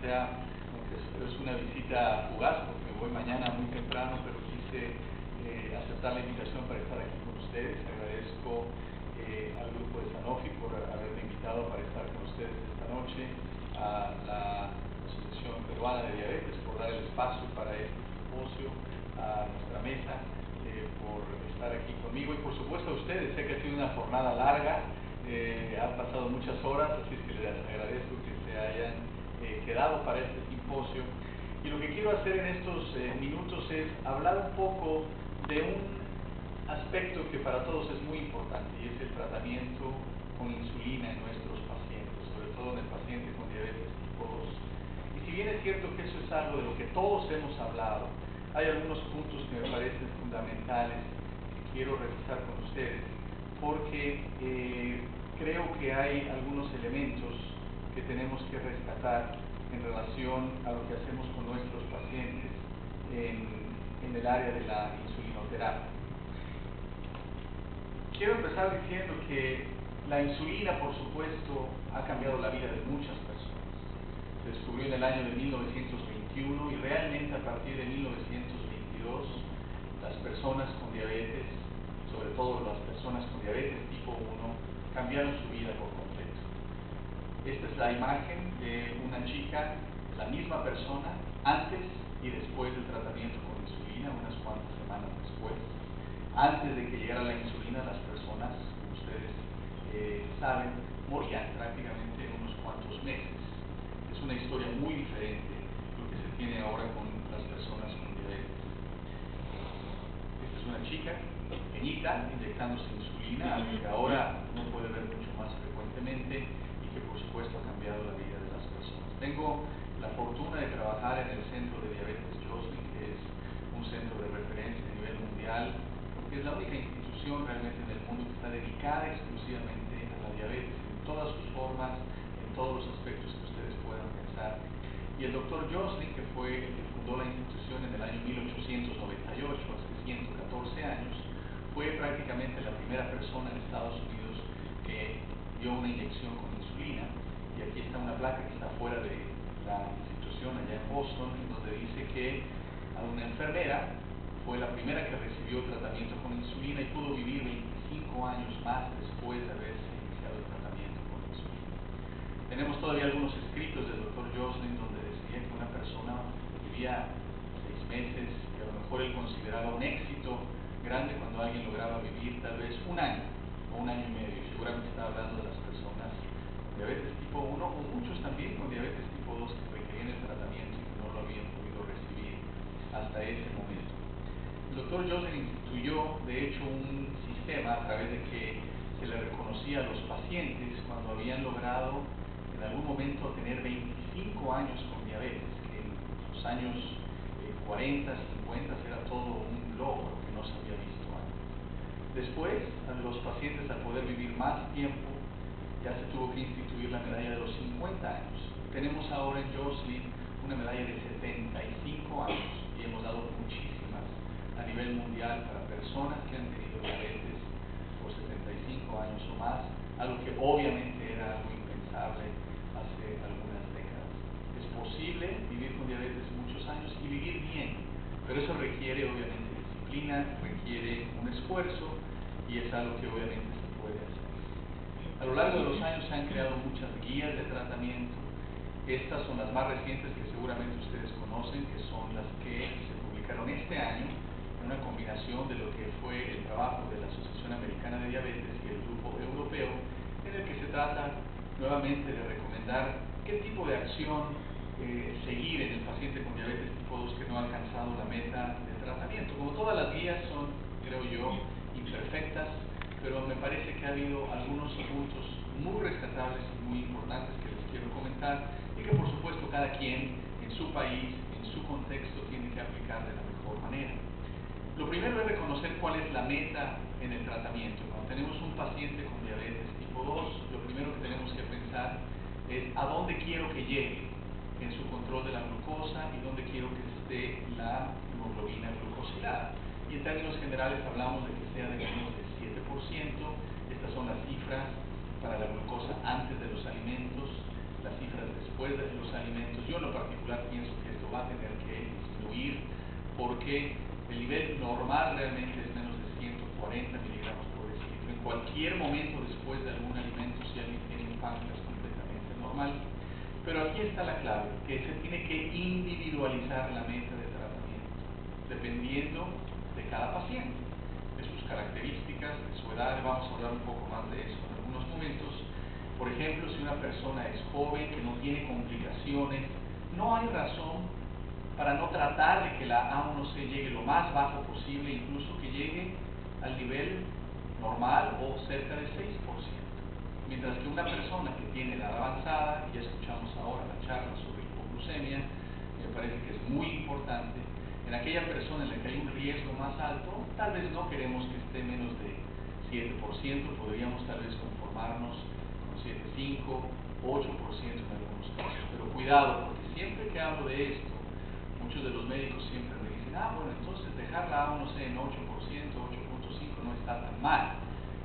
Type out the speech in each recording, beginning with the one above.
sea, aunque es una visita fugaz, porque me voy mañana muy temprano, pero quise aceptar la invitación para estar aquí con ustedes. Agradezco al grupo de Sanofi por haberme invitado para estar con ustedes esta noche, a la Asociación Peruana de Diabetes por dar el espacio para este simposio, a nuestra mesa por estar aquí conmigo, y por supuesto a ustedes. Sé que ha sido una jornada larga, han pasado muchas horas, así es que les agradezco que se hayan quedado para este simposio. Y lo que quiero hacer en estos minutos es hablar un poco de un aspecto que para todos es muy importante, y es el tratamiento con insulina en nuestros pacientes, sobre todo en el paciente con diabetes tipo 2. Y si bien es cierto que eso es algo de lo que todos hemos hablado, hay algunos puntos que me parecen fundamentales que quiero revisar con ustedes, porque creo que hay algunos elementos que tenemos que rescatar en relación a lo que hacemos con nuestros pacientes en el área de la insulinoterapia. Quiero empezar diciendo que la insulina, por supuesto, ha cambiado la vida de muchas personas. Se descubrió en el año de 1921 y realmente a partir de 1922 las personas con diabetes, sobre todo las personas con diabetes tipo 1, cambiaron su vida por completo. Esta es la imagen de una chica, la misma persona, antes y después del tratamiento con insulina, unas cuantas semanas después. Antes de que llegara la insulina, las personas, como ustedes saben, morían prácticamente en unos cuantos meses. Es una historia muy diferente lo que se tiene ahora con las personas con diabetes. Esta es una chica pequeñita inyectándose insulina, algo que ahora no puede ver mucho más frecuentemente y que por supuesto ha cambiado la vida de las personas. Tengo la fortuna de trabajar en el Centro de Diabetes Joslin, que es un centro de referencia a nivel mundial, porque es la única institución realmente en el mundo que está dedicada exclusivamente a la diabetes en todas sus formas, en todos los aspectos que ustedes puedan pensar. Y el doctor Joslin, que fue el que fundó la institución en el año 1898, hace 114 años, fue prácticamente la primera persona en Estados Unidos que dio una inyección con insulina. Y aquí está una placa que está fuera de la institución allá en Boston, en donde dice que a una enfermera fue la primera que recibió tratamiento con insulina y pudo vivir 25 años más después de haberse iniciado el tratamiento con insulina. Tenemos todavía algunos escritos del doctor Joslin donde decía que una persona vivía 6 meses, y a lo mejor él consideraba un éxito grande cuando alguien lograba vivir tal vez un año o un año y medio. Seguramente está hablando de las personas con diabetes tipo 1 o muchos también con diabetes tipo 2 que requerían el tratamiento y que no lo habían podido recibir hasta ese momento. El doctor Joslin instituyó, de hecho, un sistema a través de que se le reconocía a los pacientes cuando habían logrado en algún momento tener 25 años con diabetes, que en los años 40, 50 era todo un logro que no se había visto antes. Después, a los pacientes, al poder vivir más tiempo, ya se tuvo que instituir la medalla de los 50 años. Tenemos ahora en Joslin una medalla de 75 años y hemos dado muchísimas a nivel mundial para personas que han tenido diabetes por 75 años o más, algo que obviamente era algo impensable hace algunas décadas. Es posible vivir con diabetes muchos años y vivir bien, pero eso requiere obviamente disciplina, requiere un esfuerzo, y es algo que obviamente se puede hacer. A lo largo de los años se han creado muchas guías de tratamiento. Estas son las más recientes que seguramente ustedes conocen, que son las que se publicaron este año, en una combinación de lo que fue el trabajo de la Asociación Americana de Diabetes y el Grupo Europeo, en el que se trata nuevamente de recomendar qué tipo de acción seguir en el paciente con diabetes tipo 2 que no ha alcanzado la meta de tratamiento. Como todas las guías son, creo yo, imperfectas, pero me parece que ha habido algunos puntos muy rescatables y muy importantes que les quiero comentar, y que por supuesto cada quien en su país, en su contexto, tiene que aplicar de la mejor manera. Lo primero es reconocer cuál es la meta en el tratamiento. Cuando tenemos un paciente con diabetes tipo 2, lo primero que tenemos que pensar es a dónde quiero que llegue en su control de la glucosa y dónde quiero que esté la hemoglobina glucosilada. Y en términos generales hablamos de que sea de menos de 7%. Estas son las cifras para la glucosa antes de los alimentos, las cifras después de los alimentos. Yo en lo particular pienso que esto va a tener que disminuir porque el nivel normal realmente es menos de 140 miligramos por decilitro. En cualquier momento después de algún alimento, si alguien tiene un páncreas completamente normal. Pero aquí está la clave, que se tiene que individualizar la meta de tratamiento, dependiendo de cada paciente, de sus características, de su edad. Vamos a hablar un poco más de eso en algunos momentos. Por ejemplo, si una persona es joven, que no tiene complicaciones, no hay razón para no tratar de que la A1C llegue lo más bajo posible, incluso que llegue al nivel normal o cerca del 6%. Mientras que una persona que tiene edad avanzada, y ya escuchamos ahora la charla sobre hipoglucemia, me parece que es muy importante, en aquella persona en la que hay un riesgo más alto, tal vez no queremos que esté menos de 7%, podríamos tal vez conformarnos con 7,5, 8% en algunos casos. Pero cuidado, porque siempre que hablo de esto, muchos de los médicos siempre me dicen, bueno, entonces dejar la A1C en 8%, 8,5 no está tan mal.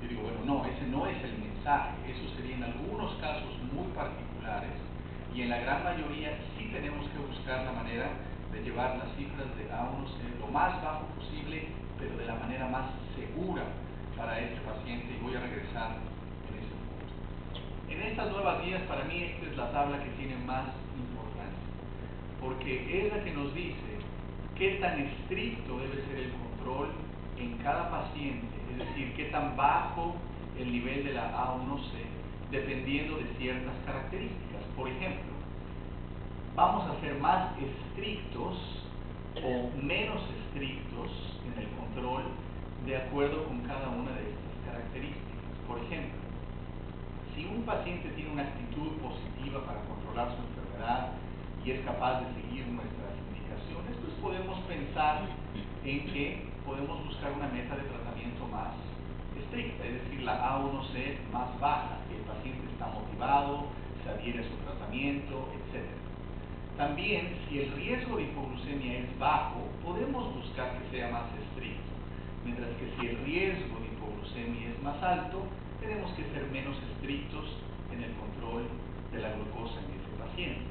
Yo digo, bueno, no, ese no es el mensaje. Eso sería en algunos casos muy particulares, y en la gran mayoría sí tenemos que buscar la manera de llevar las cifras de A1C lo más bajo posible, pero de la manera más segura para este paciente, y voy a regresar en ese punto. En estas nuevas guías, para mí esta es la tabla que tiene más importancia, porque es la que nos dice qué tan estricto debe ser el control en cada paciente, es decir, qué tan bajo el nivel de la A1C, dependiendo de ciertas características. Por ejemplo, vamos a ser más estrictos o menos estrictos en el control de acuerdo con cada una de estas características. Por ejemplo, si un paciente tiene una actitud positiva para controlar su enfermedad y es capaz de seguir nuestras indicaciones, pues podemos pensar en que podemos buscar una meta de tratamiento más estricta, es decir, la A1C más baja, que el paciente está motivado, se adhiere a su tratamiento, etc. También, si el riesgo de hipoglucemia es bajo, podemos buscar que sea más estricto, mientras que si el riesgo de hipoglucemia es más alto, tenemos que ser menos estrictos en el control de la glucosa en ese paciente.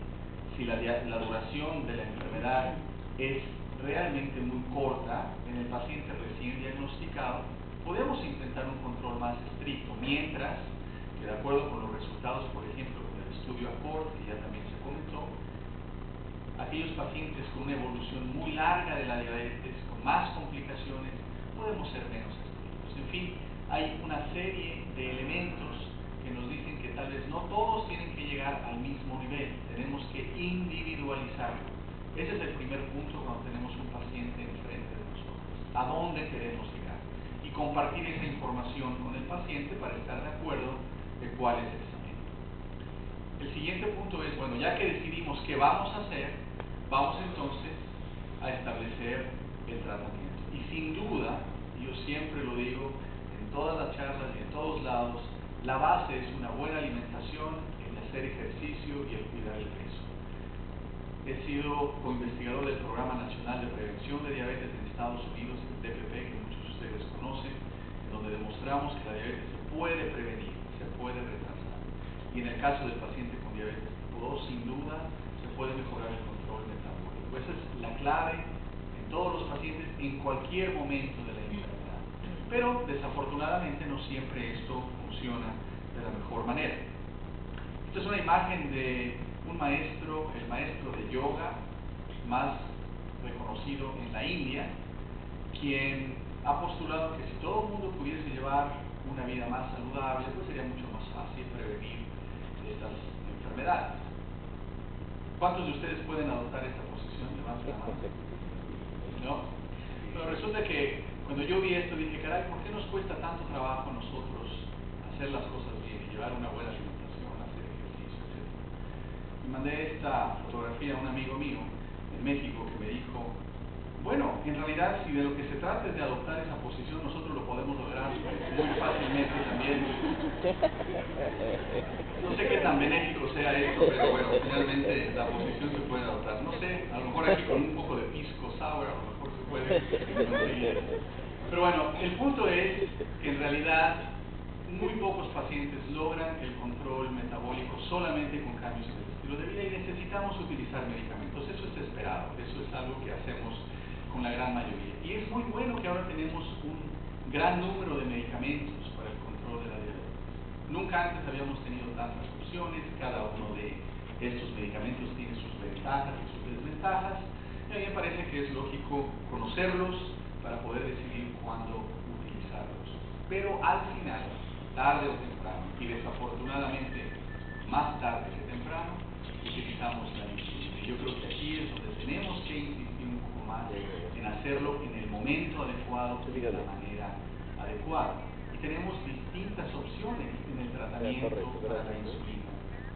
Si la duración de la enfermedad es realmente muy corta en el paciente recién diagnosticado, podemos intentar un control más estricto, mientras que de acuerdo con los resultados, por ejemplo, con el estudio ACCORD, que ya también se comentó, aquellos pacientes con una evolución muy larga de la diabetes, con más complicaciones, podemos ser menos estrictos. En fin, hay una serie de elementos que nos dicen que tal vez no todos tienen que llegar al mismo nivel, tenemos que individualizarlo. Ese es el primer punto cuando tenemos un paciente enfrente de nosotros. ¿A dónde queremos llegar? Y compartir esa información con el paciente para estar de acuerdo de cuál es esa meta. El siguiente punto es, bueno, ya que decidimos qué vamos a hacer, vamos entonces a establecer el tratamiento. Y sin duda, yo siempre lo digo en todas las charlas y en todos lados, la base es una buena alimentación, el hacer ejercicio y el cuidar el peso. He sido coinvestigador del Programa Nacional de Prevención de Diabetes en Estados Unidos, el TPP, que muchos de ustedes conocen, en donde demostramos que la diabetes se puede prevenir, se puede retrasar. Y en el caso del paciente con diabetes tipo 2, sin duda, se puede mejorar el control metabólico. Esa es la clave en todos los pacientes en cualquier momento de la enfermedad. Pero, desafortunadamente, no siempre esto funciona de la mejor manera. Esta es una imagen de un maestro, el maestro de yoga más reconocido en la India, quien ha postulado que si todo el mundo pudiese llevar una vida más saludable, pues sería mucho más fácil prevenir estas enfermedades. ¿Cuántos de ustedes pueden adoptar esta posición? Levanten la mano. ¿No? Pero resulta que cuando yo vi esto dije, caray, ¿por qué nos cuesta tanto trabajo a nosotros hacer las cosas bien y llevar una buena alimentación, hacer ejercicio, etcétera? Y mandé esta fotografía a un amigo mío en México que me dijo, bueno, en realidad si de lo que se trata es de adoptar esa posición, nosotros lo podemos lograr muy fácilmente también. No sé qué tan benéfico sea esto, pero bueno, finalmente la posición se puede adoptar. No sé, a lo mejor aquí con un poco de pisco sour, a lo mejor se puede conseguir. Pero bueno, el punto es que en realidad muy pocos pacientes logran el control metabólico solamente con cambios en el estilo de vida y necesitamos utilizar medicamentos. Eso es esperado, eso es algo que hacemos con la gran mayoría. Y es muy bueno que ahora tenemos un gran número de medicamentos para el control de la diabetes. Nunca antes habíamos tenido tantas opciones, cada uno de estos medicamentos tiene sus ventajas y sus desventajas, y a mí me parece que es lógico conocerlos para poder decidir cuándo utilizarlos. Pero al final, tarde o temprano, y desafortunadamente más tarde que temprano, utilizamos la insulina. Yo creo que aquí es donde tenemos que insistir un poco más en hacerlo en el momento adecuado y de la manera adecuada. Y tenemos distintas opciones en el tratamiento para la insulina,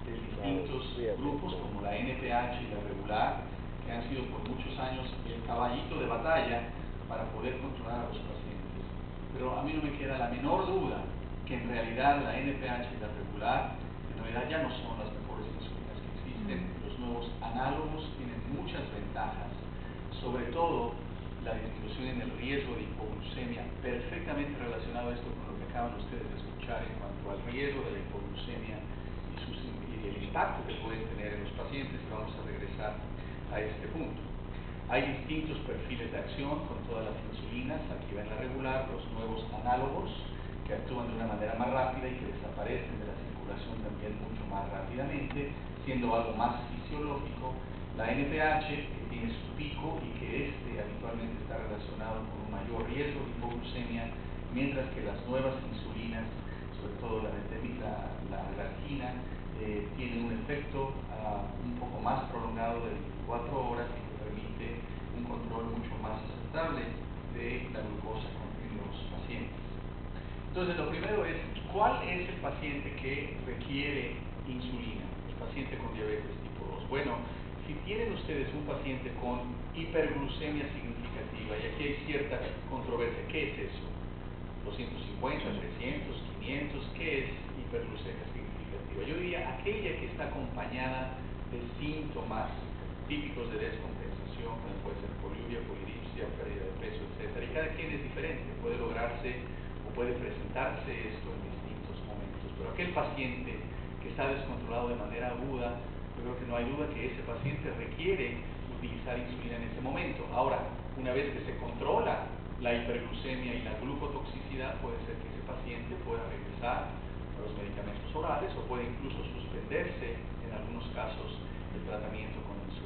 de distintos grupos como la NPH y la regular, que han sido por muchos años el caballito de batalla para poder controlar a los pacientes. Pero a mí no me queda la menor duda que en realidad la NPH y la regular en realidad ya no son las mejores insulinas que existen. Los nuevos análogos tienen muchas ventajas, sobre todo la disminución en el riesgo de hipoglucemia, perfectamente relacionado esto con lo que acaban ustedes de escuchar en cuanto al riesgo de la hipoglucemia y el impacto que pueden tener en los pacientes, y vamos a regresar a este punto. Hay distintos perfiles de acción con todas las insulinas. Aquí ven la regular, los nuevos análogos que actúan de una manera más rápida y que desaparecen de la circulación también mucho más rápidamente, siendo algo más fisiológico. La NPH, que tiene su pico y que habitualmente está relacionado con un mayor riesgo de hipoglucemia, mientras que las nuevas insulinas, sobre todo la glargina, tienen un efecto un poco más prolongado de 24 horas y que permite un control mucho más aceptable de la glucosa en los pacientes. Entonces, lo primero es, ¿cuál es el paciente que requiere insulina? El paciente con diabetes tipo 2. Bueno, si tienen ustedes un paciente con hiperglucemia significativa, y aquí hay cierta controversia, ¿qué es eso? 250, 300, 500, ¿qué es hiperglucemia significativa? Yo diría aquella que está acompañada de síntomas típicos de descompensación, como puede ser poliuria, polidipsia, pérdida de peso, etc. Y cada quien es diferente, puede lograrse o puede presentarse esto en distintos momentos, pero aquel paciente que está descontrolado de manera aguda, yo creo que no hay duda que ese paciente requiere utilizar insulina en ese momento. Ahora, una vez que se controla la hiperglucemia y la glucotoxicidad, puede ser que ese paciente pueda regresar a los medicamentos orales o puede incluso suspenderse en algunos casos el tratamiento con insulina.